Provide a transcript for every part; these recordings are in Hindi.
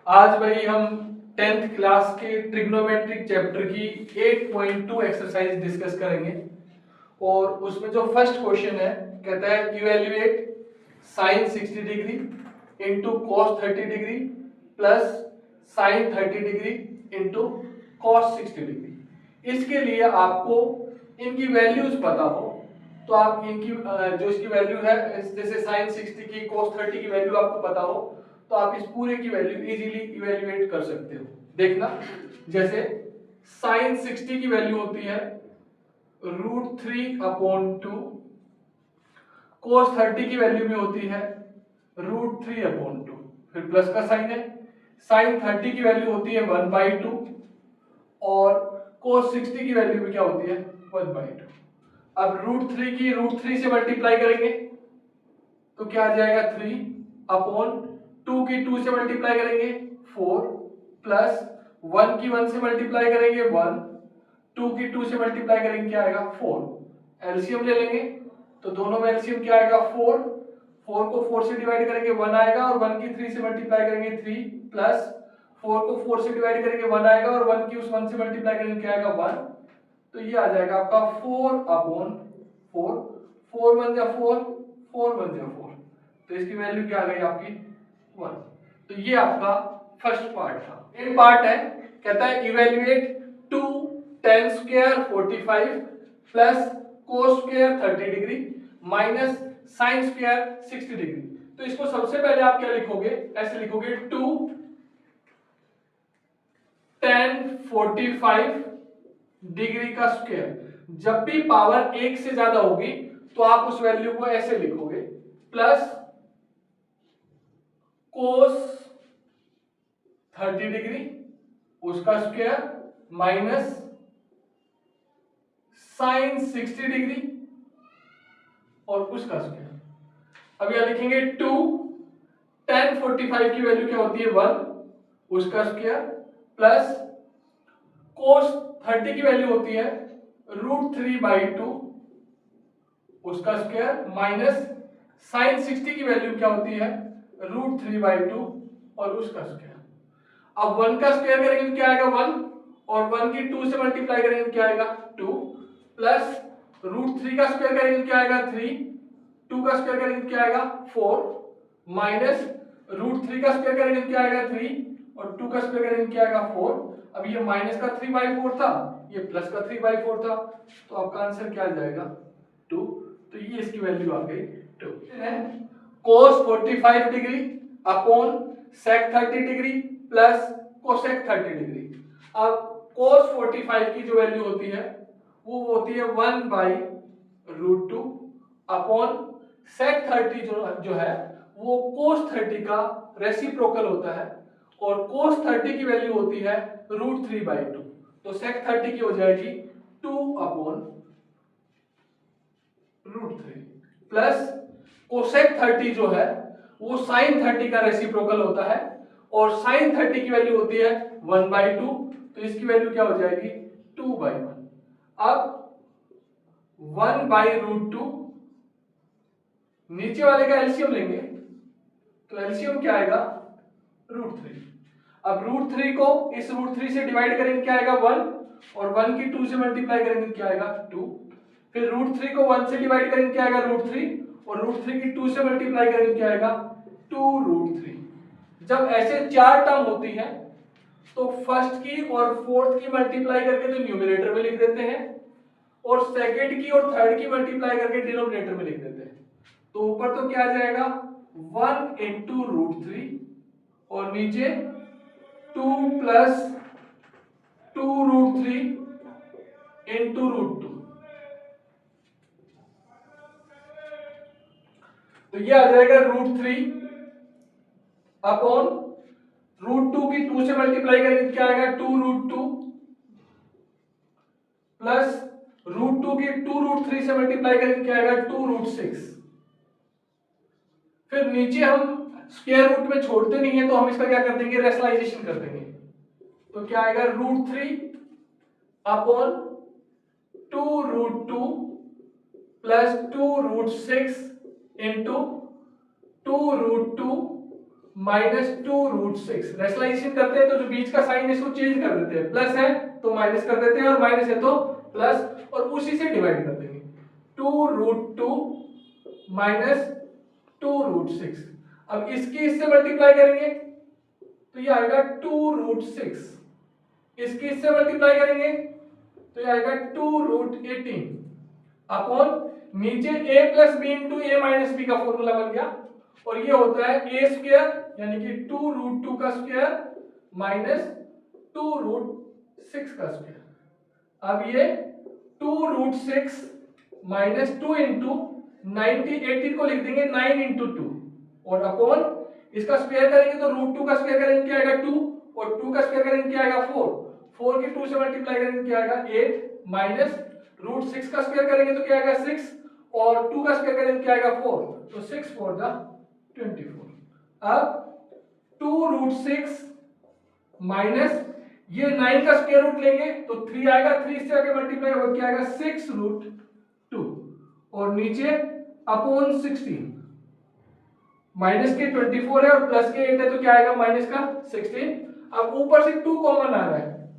आज भाई हम 10th क्लास के ट्रिग्नोमेट्रिक चैप्टर की 8.2 एक्सरसाइज डिस्कस करेंगे। और उसमें जो फर्स्ट क्वेश्चन है कहता है evaluate sine 60 degree into cos 30 degree plus sine 30 degree into cos 60 degree. इसके लिए आपको इनकी वैल्यूज पता हो तो आप इनकी जो इसकी वैल्यू है, जैसे साइन 60 की cos 30 की वैल्यू आपको पता हो तो आप इस पूरे की वैल्यू इजीली इवेल्युएट कर सकते हो। देखना, जैसे साइन 60 की वैल्यू होती है √3/2, cos 30 की वैल्यू में होती है √3/2, फिर प्लस का साइन है। साइन 30 की वैल्यू होती है 1/2 और cos 60 की वैल्यू में क्या होती है 1/2। अब √3 की √3 से मल्टीप्लाई करेंगे तो क्या आ जाएगा 3/2 की 2 से मल्टीप्लाई करेंगे 4 प्लस 1 की 1 से मल्टीप्लाई करेंगे 1, 2 की 2 से मल्टीप्लाई करेंगे क्या आएगा 4। एलसीएम ले लेंगे तो दोनों में एलसीएम क्या आएगा 4, 4 को 4 से डिवाइड करेंगे 1 आएगा और 1 की 3 से मल्टीप्लाई करेंगे 3 प्लस 4 को 4 से डिवाइड करेंगे 1 आएगा और 1 की उस 1 से मल्टीप्लाई करेंगे क्या आएगा 1। तो ये आ जाएगा आपका 4/4, 4 1 जा 4, 4 1 जा 4, तो इसकी वैल्यू क्या आ गई आपकी 1। तो ये आपका फर्स्ट पार्ट था। एक पार्ट है कहता है evaluate 2 tan square 45 plus cos square 30 degree minus sin square 60 degree. तो इसको सबसे पहले आप क्या लिखोगे, ऐसे लिखोगे 2 tan 45 डिग्री का स्क्वायर। जब भी पावर 1 से ज्यादा होगी तो आप उस वैल्यू को ऐसे लिखोगे प्लस cos 30 डिग्री उसका स्क्वायर माइनस साइन 60 डिग्री और उसका स्क्वायर। अब यहां लिखेंगे 2 tan 45 की वैल्यू क्या होती है 1 उसका स्क्वायर प्लस cos 30 की वैल्यू होती है √3/2 उसका स्क्वायर माइनस साइन 60 की वैल्यू क्या होती है √3/2 और उसका स्क्वायर। अब 1 का स्क्वायर करेंगे तो क्या आएगा 1 और 1 की 2 से मल्टीप्लाई करेंगे तो क्या आएगा 2 प्लस √3 का स्क्वायर करेंगे तो क्या आएगा 3, 2 का स्क्वायर करेंगे तो क्या आएगा 4 माइनस √3 का स्क्वायर करेंगे तो क्या आएगा 3 और 2 का स्क्वायर करेंगे तो क्या आएगा 4। अब ये माइनस का 3/4 था, ये प्लस का 3/4 था, तो आपका आंसर क्या आ जाएगा 2। तो ये इसकी वैल्यू आ गई 2 है। cos 45 degree upon sec 30 degree plus cosec 30 degree. अब cos 45 की जो वैल्यू होती है वो होती है 1/√2 अपॉन sec 30 जो है वो cos 30 का रेसिप्रोकल होता है और cos 30 की वैल्यू होती है √3/2। तो sec 30 की हो जाएगी 2/√3 प्लस cosec 30 जो है वो sin 30 का रेसिप्रोकल होता है और sin 30 की वैल्यू होती है 1/2, तो इसकी वैल्यू क्या हो जाएगी 2/1। अब 1/√2 नीचे वाले का एलसीएम लेंगे तो एलसीएम क्या आएगा √3। अब √3 को इस √3 से डिवाइड करेंगे क्या आएगा 1 और 1 की 2 से मल्टीप्लाई करेंगे क्या आएगा 2, फिर √3 को 1 से डिवाइड करेंगे क्या आएगा √3 और √3 की 2 से मल्टीप्लाई करेंगे क्या आएगा 2√3। जब ऐसे चार टर्म होती है तो फर्स्ट की और फोर्थ की मल्टीप्लाई करके तो न्यूमरेटर में लिख देते हैं और सेकंड की और थर्ड की मल्टीप्लाई करके डिनोमिनेटर में लिख देते हैं। तो ऊपर तो क्या आ जाएगा 1 इंटू √3 और नीचे 2 प्लस 2√3 इंटू √2। तो ये आ जाएगा √3 अपॉन √2 की 2 से मल्टीप्लाई करेंगे तो क्या आएगा 2√2 प्लस √2 की 2√3 से मल्टीप्लाई करेंगे क्या आएगा 2√6। फिर नीचे हम स्क्वायर रूट में छोड़ते नहीं है तो हम इसका क्या कर देंगे रेशनलाइजेशन कर देंगे। तो क्या आएगा √3 अपॉन 2√2 प्लस 2√6 इंटू 2√2 -2√6। रेशनलाइजेशन करते हैं तो जो बीच का साइन है इसको चेंज कर देते हैं, प्लस है तो माइनस कर देते हैं और माइनस है तो प्लस, और उसी से डिवाइड कर देंगे। 2√2 -2√6। अब इसकी इससे मल्टीप्लाई करेंगे तो ये आएगा 2√6। इसकी इससे मल्टीप्लाई करेंगे तो ये आएगा 2√18 अपॉन नीचे a plus B into A minus B का फॉर्मूला बन गया, और ये होता है a स्क्वायर यानी कि 2√2 का स्क्वायर माइनस 2√6 का स्क्वायर। अब ये 2√6 माइनस 2 इंटू 18 को लिख देंगे 9 इंटू 2 और अपॉन इसका स्क्वायर करेंगे तो √2 का स्क्वायर करेंगे क्या आएगा 2 और 2 का स्क्वायर करेंगे क्या आएगा 4, 4 के 2 से मल्टीप्लाई करेंगे क्या आएगा 8 माइनस √6 का स्क्वायर करेंगे तो क्या आएगा 6 और 2 का स्क्वायर करेंगे क्या आएगा 4, तो 6 4 जा 24। अब 2√6 माइनस ये 9 का स्क्वायर रूट लेंगे तो 3 आएगा, 3 से आगे मल्टीप्लाई होगा क्या आएगा 6√2 और नीचे अपॉन 16 माइनस के 24 है और प्लस के 8 है तो क्या आएगा माइनस का 16। अब ऊपर से 2 कॉमन आ रहा है,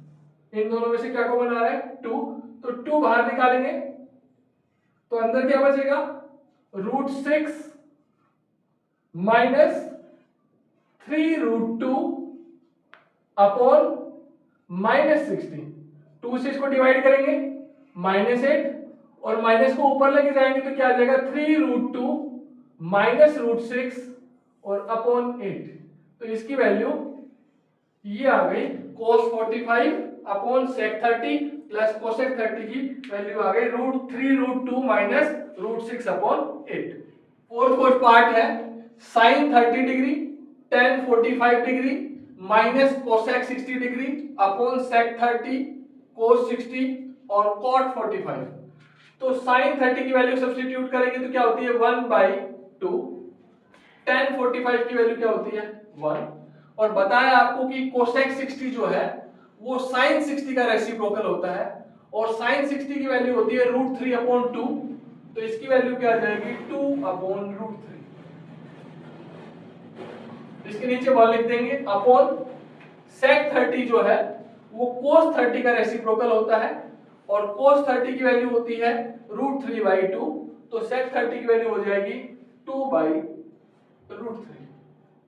इन दोनों में से क्या कॉमन आ रहा है 2, तो 2 बाहर निकालेंगे तो अंदर क्या बचेगा √6 माइनस 3√2 अपॉन -16। 2 से इसको डिवाइड करेंगे -8 और माइनस को ऊपर लेके जाएंगे तो क्या आ जाएगा 3√2 माइनस √6 और अपॉन 8। तो इसकी वैल्यू ये आ गई cos 45 upon sec 30 plus cosec 30 की वैल्यू आ गई √3√2 माइनस √6 अपॉन 8। फोर्थ पार्ट है sin 30 degree tan 45 degree minus cosec 60 degree upon sec 30 cos 60 और cot 45। तो sin 30 की वैल्यू सब्स्टिट्यूट करेंगे तो क्या होती है 1/2, tan 45 की वैल्यू क्या होती है 1, और बताया आपको कि cosec 60 जो है वो sin 60 का रेसिप्रोकल होता है और sin 60 की वैल्यू होती है √3/2, तो इसकी वैल्यू क्या आ जाएगी 2/√3। इसके नीचे 1 लिख देंगे अपॉन sec 30 जो है वो cos 30 का रेसिप्रोकल होता है और cos 30 की वैल्यू होती है √3/2, तो sec 30 की वैल्यू हो जाएगी 2/√3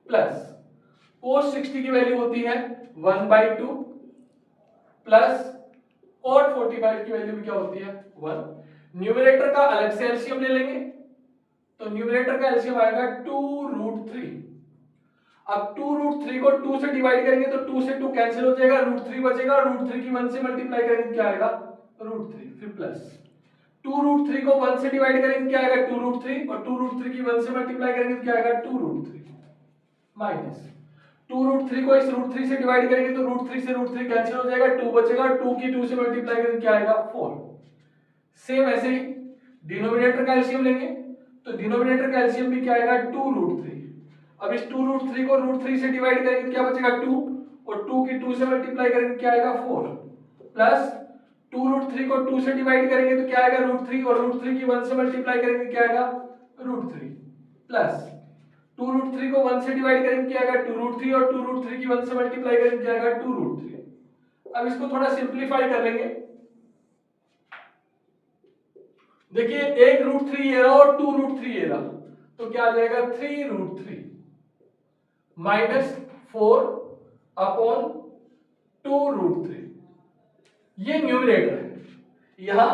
प्लस cos 60 की वैल्यू होती है 1/2 प्लस cot 45 की वैल्यू भी क्या होती है 1। न्यूमरेटर का अलग से एलसीएम ले लेंगे तो न्यूमरेटर का एलसीएम आएगा 2√3। अब 2√3 को 2 से डिवाइड करेंगे तो 2 से 2 कैंसिल हो जाएगा, √3 बचेगा और √3 की 1 से मल्टीप्लाई करेंगे क्या आएगा √3, फिर प्लस 2√3 को 1 से डिवाइड करेंगे क्या आएगा 2√3 और 2√3 की 1 से मल्टीप्लाई करेंगे तो क्या आएगा 2√3 माइनस 2√3 को इस √3 से डिवाइड करेंगे तो √3 से √3 कैंसिल हो जाएगा, 2 बचेगा, 2 की 2 से मल्टीप्लाई करेंगे क्या आएगा 4। सेम ऐसे ही डिनोमिनेटर का एलसीएम लेंगे तो डिनोमिनेटर का एलसीएम भी क्या आएगा 2√3। अब इस 2√3 को √3 से डिवाइड करेंगे तो क्या बचेगा 2 और 2 की 2 से मल्टीप्लाई करेंगे क्या आएगा 4 प्लस 2√3 को 2 से डिवाइड करेंगे तो क्या आएगा √3 और √3 की 1 से मल्टीप्लाई करेंगे क्या आएगा √3 प्लस 2√3 को 1 से डिवाइड करेंगे क्या आएगा 2√3 और 2√3 की 1 से मल्टीप्लाई करेंगे क्या आएगा 2√3। अब इसको थोड़ा सिंपलीफाई कर लेंगे, देखिए एक √3 ये रहा और 2√3 ये रहा तो क्या आ जाएगा 3√3 माइनस 4 अपॉन 2√3। ये न्यूमरेटर है, यहां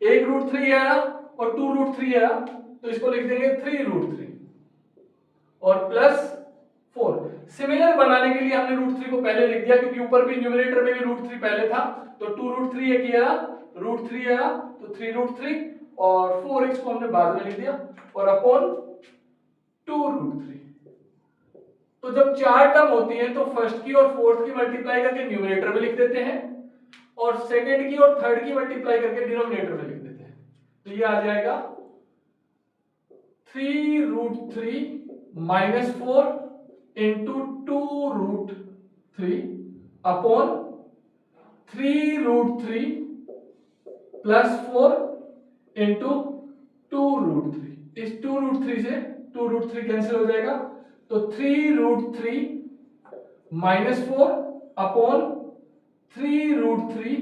एक √3 ये रहा और 2√3 ये रहा तो इसको लिख देंगे 3√3 और प्लस 4। सिमिलर बनाने के लिए हमने √3 को पहले लिख दिया क्योंकि ऊपर भी न्यूमरेटर में भी √3 पहले था, तो 2√3 एक ये रहा, √3 ये रहा तो 3√3 और 4x को हमने बाद में लिख दिया और अपॉन 2√3। तो जब चार टर्म होती है तो फर्स्ट की और फोर्थ की मल्टीप्लाई करके न्यूमरेटर में लिख देते हैं और सेकंड की और थर्ड की मल्टीप्लाई करके डिनोमिनेटर में लिख देते हैं। तो ये आ जाएगा 3√3 minus 4 into 2√3 upon 3√3 plus 4 into 2√3। इस 2√3 से 2√3 कैंसिल हो जाएगा तो 3√3 -4 अपॉन 3√3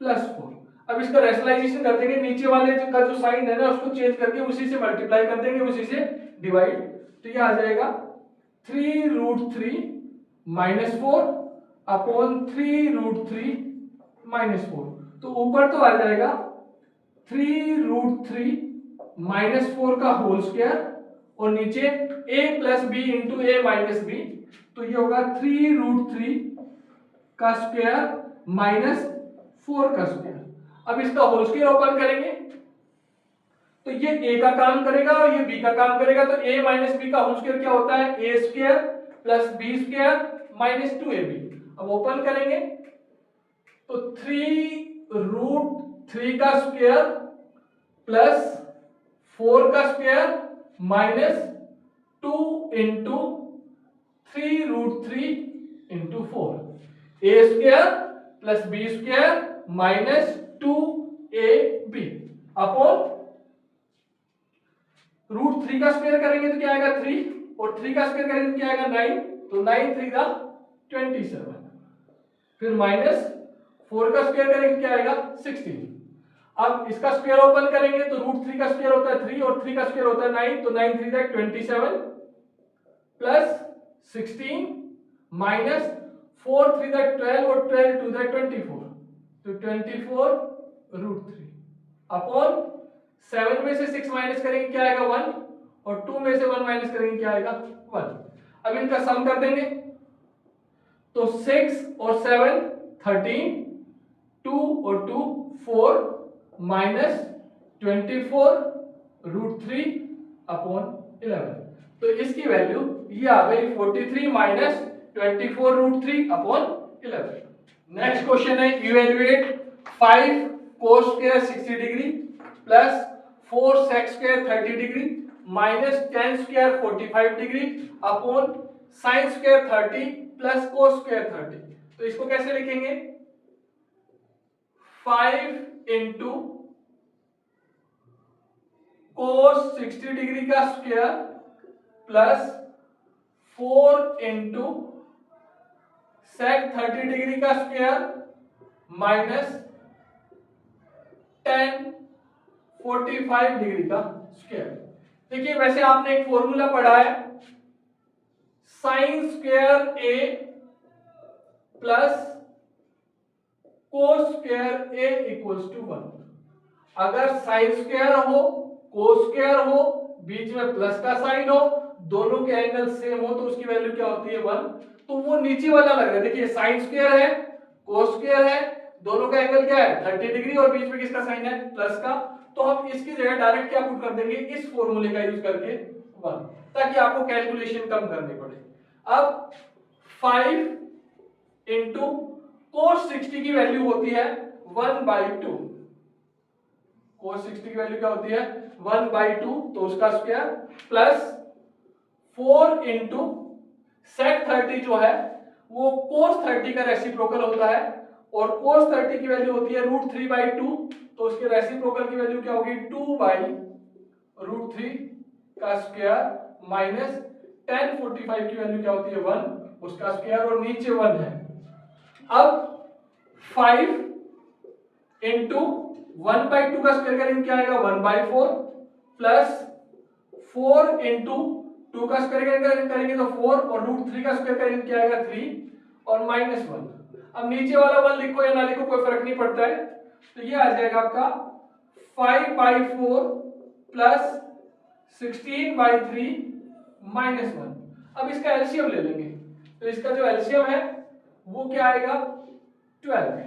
+4। अब इसका रैशनलाइजेशन कर देंगे, नीचे वाले का जो साइन है ना उसको चेंज करके उसी से मल्टीप्लाई कर देंगे, उसी से डिवाइड। तो ये आ जाएगा 3√3 -4 अपॉन 3√3 -4। तो ऊपर तो आ जाएगा 3√3 -4 का होल स्क्वायर और नीचे a + b into a - b। तो ये होगा 3√3 का स्क्वायर -4 का स्क्वायर। अब इसका होल स्क्वायर ओपन करेंगे तो ये a का काम करेगा और ये b का काम करेगा। तो a - b का होल स्क्वायर क्या होता है? a² + b² - 2ab। अब ओपन करेंगे तो 3√3 का स्क्वायर प्लस 4 का square -2 into 3√3 into 4, a² + b² - 2ab upon √3 का स्क्वायर करेंगे तो क्या आएगा 3 और 3 का स्क्वायर करेंगे तो क्या आएगा 9। तो 9 3 का 27, फिर -4 का स्क्वायर करेंगे तो क्या आएगा 16। अब इसका स्क्वायर ओपन करेंगे तो √3 का स्क्वायर होता है 3 और 3 का स्क्वायर होता है 9। तो 9 3 का 27 प्लस 16 माइनस 4 3 का 12 और 12 2 का 24। तो 24√3 अपॉन 7 में से 6 माइनस करेंगे क्या आएगा 1 और 2 में से 1 माइनस करेंगे क्या आएगा 1। अब इनका सम कर देंगे तो 6 और 7 13, 2 और 2 4 माइनस 24√3 अपॉन 11। तो इसकी वैल्यू ये आ गई 43 माइनस 24√3 अपॉन 11। नेक्स्ट क्वेश्चन है evaluate 5 cos square 60 degree plus 4 sec square 30 degree minus 10 square 45 degree upon sin square 30 plus cos square 30। तो इसको कैसे लिखेंगे? 5 इंटू cos 60 डिग्री का square plus 4 into sec 30 degree का स्क्वायर माइनस 10 45 डिग्री का स्क्वायर। देखिए वैसे आपने एक फॉर्मूला पढ़ा है sine square a plus cos square a equals to 1। अगर साइन स्क्वायर हो कोस स्क्वायर हो बीच में प्लस का साइन हो दोनों के एंगल सेम हो तो उसकी वैल्यू क्या होती है 1। तो वो नीचे वाला लग रहा है, देखिए साइन स्क्वायर है कोस स्क्वायर है दोनों का एंगल क्या है 30 डिग्री और बीच में किसका साइन है प्लस का। तो हम इसकी जगह डायरेक्ट क्या पुट कर देंगे इस फॉर्मूले का यूज करके 1 ताकि आपको कैलकुलेशन कम करनी पड़े। अब 5 इंटू cos 60 की वैल्यू होती है 1/2। cos 60 की वैल्यू क्या होती है 1/2 तो उसका स्क्वायर प्लस 4 इंटू sec 30 जो है वो cos 30 का रेसिप्रोकल होता है और cos 30 की वैल्यू होती है √3/2 तो उसके रेसिप्रोकल की वैल्यू क्या होगी 2/√3 का स्क्वायर माइनस 10 45 की वैल्यू क्या होती है 1 उसका स्क्वायर और नीचे 1 है। अब 5 इंटू 1/2 का स्क्वायर करेंगे क्या आएगा 1/4 प्लस 4 इंटू 2 का स्क्वायर करेंगे तो 4 और √3 का स्क्वायर करेंगे क्या आएगा 3 और माइनस 1। अब नीचे वाला 1 लिखो या ना लिखो कोई फर्क नहीं पड़ता है। तो ये आ जाएगा आपका 5/4 प्लस 16/3 माइनस 1। अब इसका एलसीएम ले लेंगे तो इसका जो एलसीएम है वो क्या आएगा 12।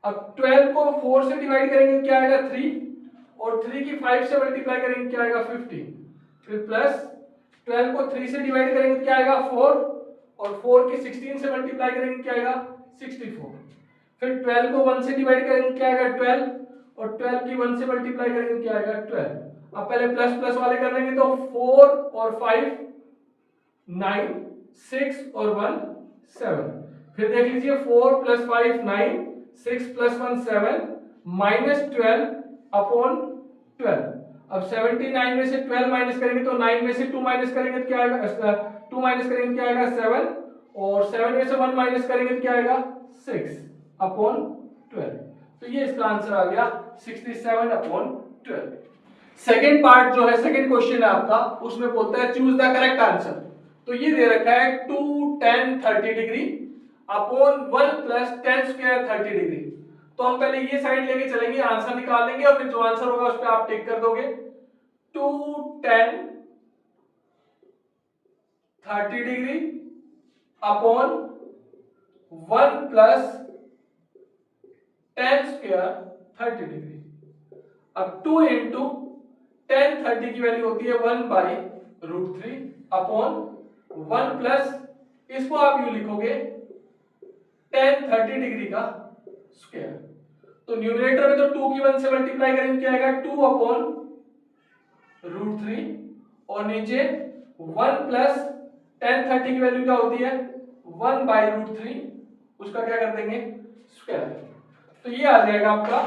अब 12 को 4 से डिवाइड करेंगे क्या आएगा 3 और 3 की 5 से मल्टीप्लाई करेंगे क्या आएगा 15। फिर प्लस 12 को 3 से डिवाइड करेंगे क्या आएगा 4 और 4 की 16 से मल्टीप्लाई करेंगे क्या आएगा 64। फिर 12 को 1 से डिवाइड करेंगे क्या आएगा 12 और 12 की 1 से मल्टीप्लाई करेंगे क्या आएगा 12। अब पहले प्लस प्लस वाले कर लेंगे तो 4 और 5 9 6 और 1 7। फिर देख लीजिए 4 + 5 9 6 + 1 7 -12 अपॉन 12। अब 79 में से 12 माइनस करेंगे तो 9 में से 2 माइनस करेंगे तो क्या आएगा, 2 माइनस करेंगे तो क्या आएगा 7, और 7 में से 1 माइनस करेंगे तो क्या आएगा 6/12। तो ये इसका आंसर आ गया 67/12। सेकंड पार्ट जो है, सेकंड क्वेश्चन है आपका, उसमें बोलता है चूज द करेक्ट आंसर। तो ये दे रखा है 2 tan 30 degree upon 1 plus tan square 30 degree. तो हम पहले ये साइड लेके चलेंगे, आंसर निकाल लेंगे और फिर जो आंसर होगा उस पर आप टिक कर दोगे। 2 tan 30 degree upon 1 plus tan square 30 degree. अब 2 इंटू tan 30 की वैल्यू होती है 1/√3 अपॉन 1 प्लस, इसको आप यूं लिखोगे tan 30 डिग्री का स्क्वायर। तो न्यूमरेटर में तो 2 की 1 से मल्टीप्लाई करेंगे क्या आएगा 2/√3, और नीचे 1 प्लस tan 30 की वैल्यू क्या होती है 1/√3, उसका क्या कर देंगे स्क्वायर। तो ये आ जाएगा आपका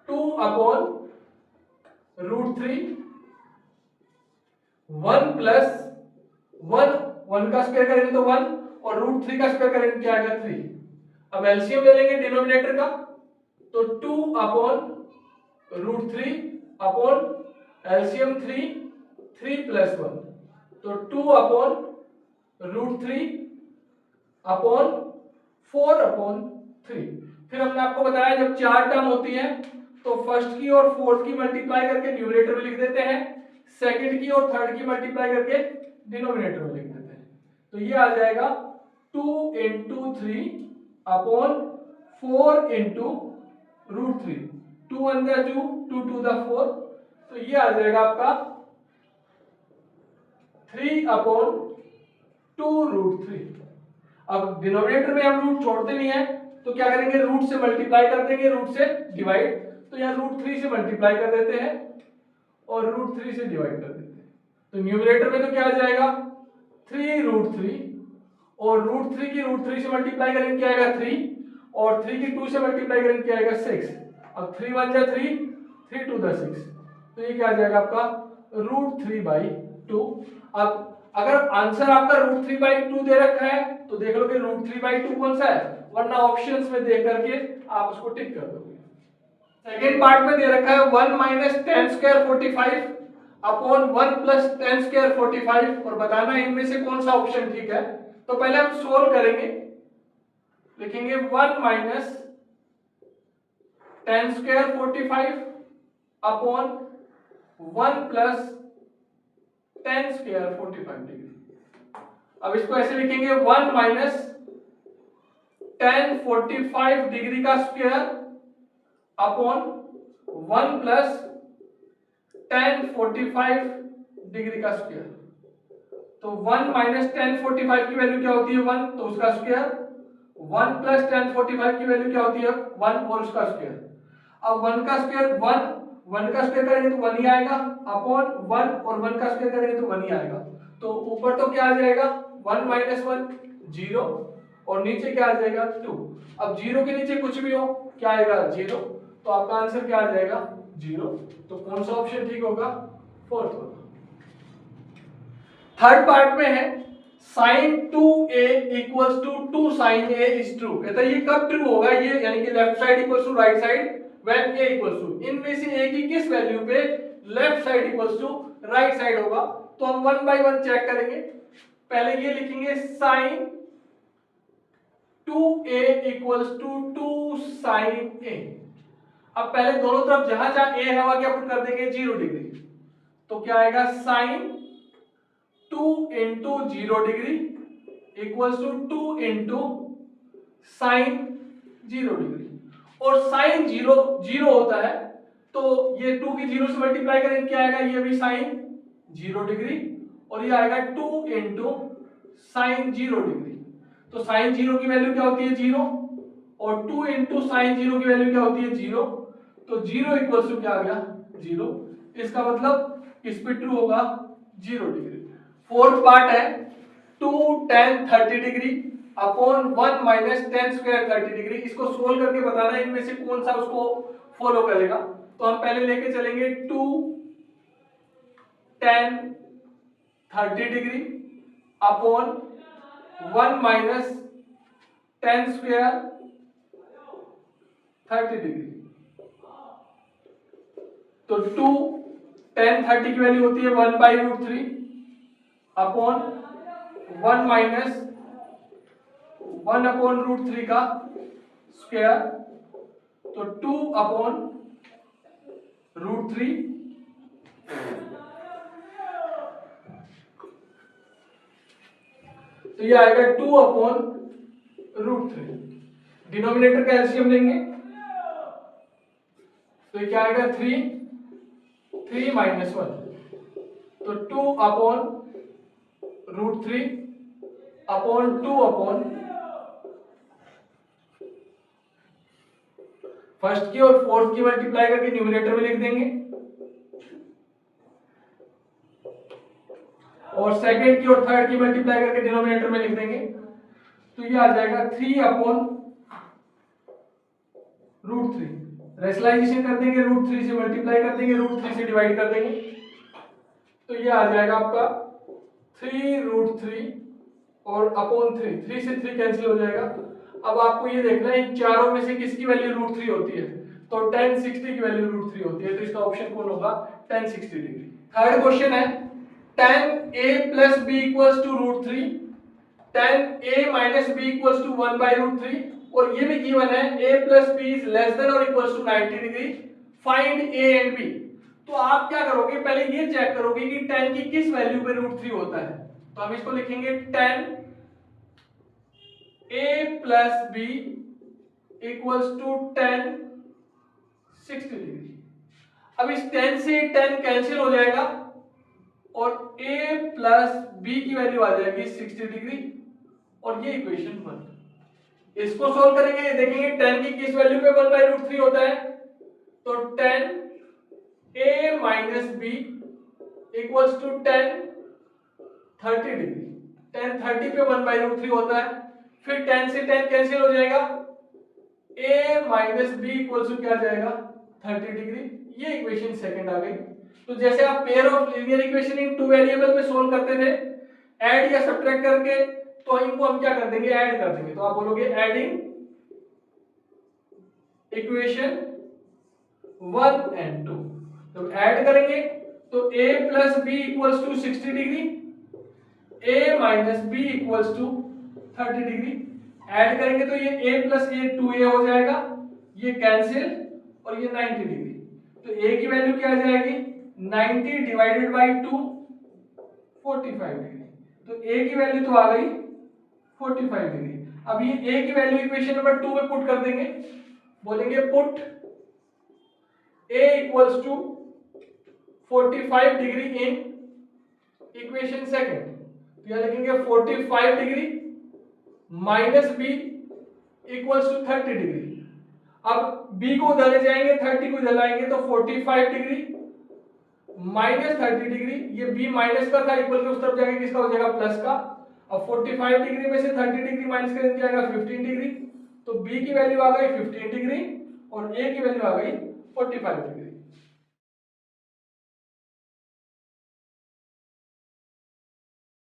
2/√3, 1 प्लस 1 का स्क्वायर करेंगे तो 1, और √3 का स्क्वायर करेंगे क्या आएगा 3। अब एलसीएम ले लेंगे डिनोमिनेटर का, तो 2/√3 अपॉन एलसीएम 3 प्लस 1, तो 2/√3 अपॉन 4/3। फिर हमने आपको बताया जब चार टर्म होती है तो फर्स्ट की और फोर्थ की मल्टीप्लाई करके न्यूमरेटर में लिख देते हैं, सेकंड की और थर्ड की मल्टीप्लाई करके डिनोमिनेटर में लिख देते हैं। तो ये आ जाएगा 2 × 3 अपॉन 4 × √3, 2 1 × 2, 2 2 × 4, तो ये आ जाएगा आपका 3/2√3। अब डिनोमिनेटर में हम रूट छोड़ते नहीं है तो क्या करेंगे रूट से मल्टीप्लाई कर देंगे, रूट से डिवाइड, तो यहाँ √3 से मल्टीप्लाई कर देते हैं और √3 से डिवाइड कर देते हैं। तो न्यूमरेटर में तो क्या आ जाएगा 3√3, और √3 की √3 से मल्टीप्लाई करेंगे क्या आएगा 3, और 3 की 2 से मल्टीप्लाई करेंगे क्या आएगा 6। अब 3 1 जा 3, 3 2 जा 6, तो ये क्या आ जाएगा आपका √3/2। अब अगर आंसर आपका √3/2 दे रखा है तो देख लो कि √3/2 कौन सा है, वरना ऑप्शंस में देख करके आप उसको टिक कर दोगे। सेकेंड पार्ट में दे रखा है 1 - tan square 45 upon 1 plus tan square 45, और बताना है इनमें से कौन सा ऑप्शन ठीक है। तो पहले हम सोल्व करेंगे, लिखेंगे 1 - tan square 45 upon 1 plus tan square 45 degree. अब इसको ऐसे लिखेंगे 1 - tan 45 डिग्री का square upon 1 plus tan 45 degree का स्क्वायर। तो 1 - tan 45 की वैल्यू क्या होती है 1, तो उसका स्क्वायर, 1 प्लस tan 45 की वैल्यू क्या होती है 1 और उसका स्क्वायर। अब 1 का स्क्वायर 1 का स्क्वायर करेंगे तो 1 ही आएगा, अपॉन 1 और 1 का स्क्वायर करेंगे तो 1 ही आएगा। तो ऊपर तो क्या आ जाएगा 1 - 1 0, और नीचे क्या आ जाएगा 2। अब 0 के नीचे कुछ भी हो क्या आएगा 0, तो आपका आंसर क्या आ जाएगा 0। तो कौन सा ऑप्शन ठीक होगा, फोर्थ वाला। थर्ड पार्ट में है sin 2a = 2 sin a is true. कहता है ये कब ट्रू होगा, ये यानी कि left side equals to right side when a equals to, इनमें से a की किस वैल्यू पे left side equals to right side होगा। तो हम 1 बाय 1 चेक करेंगे। पहले ये लिखेंगे sin 2a = 2 sin a। अब पहले दोनों तरफ जहां जहां a है वहां क्या पुट कर देंगे 0 डिग्री, तो क्या आएगा sin 2 × 0 degree equals to 2 × sin 0 degree, और sin 0 0 होता है तो ये 2 की 0 से मल्टीप्लाई करेंगे क्या आएगा, ये भी sin 0 डिग्री, और ये आएगा 2 × sin 0 डिग्री। तो sin 0 की वैल्यू क्या होती है 0, और 2 × sin 0 की वैल्यू क्या होती है 0, तो 0 इक्वल्स टू क्या आ गया 0। इसका मतलब इस पे ट्रू होगा 0 डिग्री। फोर्थ पार्ट है 2 tan 30 degree upon 1 - tan square 30 degree. इसको सोल्व करके बताना है इनमें से कौन सा उसको फॉलो करेगा। तो हम पहले लेके चलेंगे 2 tan 30 degree upon 1 minus tan square 30 degree. तो 2 tan 30 की वैल्यू होती है 1/√3 अपॉन 1 माइनस 1/√3 का स्क्वायर, तो 2/√3। तो ये आएगा 2/√3। डिनोमिनेटर का एलसीएम लेंगे तो ये क्या आएगा 3 माइनस 1, तो 2/√3 अपॉन 2 फर्स्ट की और फोर्थ की मल्टीप्लाई करके न्यूमरेटर में लिख देंगे और सेकंड की और थर्ड की मल्टीप्लाई करके डिनोमिनेटर में लिख देंगे। तो ये आ जाएगा 3/√3। रेशनलाइजेशन कर देंगे, √3 से मल्टीप्लाई कर देंगे, √3 से डिवाइड कर देंगे, तो ये आ जाएगा आपका 3√3 और अपॉन 3 से 3 कैंसिल हो जाएगा। अब आपको ये देखना है इन चारों में से किसकी वैल्यू √3 होती है, तो tan 60 की वैल्यू √3 होती है, तो इसका ऑप्शन कौन होगा, tan 60 डिग्री। थर्ड क्वेश्चन है tan a plus b equals to √3, tan a minus b equals to 1/√3 और ये भी गिवन है a plus b is less than or equals to 90 degree, find a and b। तो आप क्या करोगे, पहले ये चेक करोगे कि tan की किस वैल्यू पे √3 होता है, तो हम इसको लिखेंगे tan a plus b equals to tan 60 degree. अब इस tan से tan कैंसिल हो जाएगा और a प्लस b की वैल्यू आ जाएगी 60 डिग्री और ये इक्वेशन 1। इसको सोल्व करेंगे, देखेंगे tan की किस वैल्यू पे 1/√3 होता है, तो tan a minus b equals to tan 30 degree. tan 30 पे 1/√3 होता है, फिर tan से tan कैंसिल हो जाएगा, a minus b equals to क्या जाएगा 30 डिग्री। ये इक्वेशन सेकंड आ गई। तो जैसे आप pair of linear equation in two variable में सोल्व करते थे ऐड या सब्ट्रैक्ट करके, तो इनको हम क्या कर देंगे, ऐड कर देंगे। तो आप बोलोगे एडिंग इक्वेशन 1 and 2। तो ऐड करेंगे तो a plus b equals to 60 degree, a minus b equals to 30 degree. Add करेंगे तो ये a plus a 2a हो जाएगा, ये कैंसिल और ये 90 डिग्री। तो a की वैल्यू क्या आ जाएगी 90 डिवाइडेड बाई 2 45 डिग्री। तो a की वैल्यू तो आ गई 45 डिग्री। अब ये a की वैल्यू इक्वेशन नंबर 2 में पुट कर देंगे, बोलेंगे put a equals to 45 degree in equation second. तो यहां लिखेंगे 45 degree minus b equals to 30 degree. अब b को उधर ले जाएंगे, 30 को इधर लाएंगे, तो 45 डिग्री माइनस 30 डिग्री, ये b माइनस का था, इक्वल के उस तरफ जाएगा, किसका हो जाएगा प्लस का। अब 45 डिग्री में से 30 डिग्री माइनस करेंगे क्या आएगा 15 डिग्री, तो b की वैल्यू आ गई 15 डिग्री और a की वैल्यू आ गई 45 डिग्री।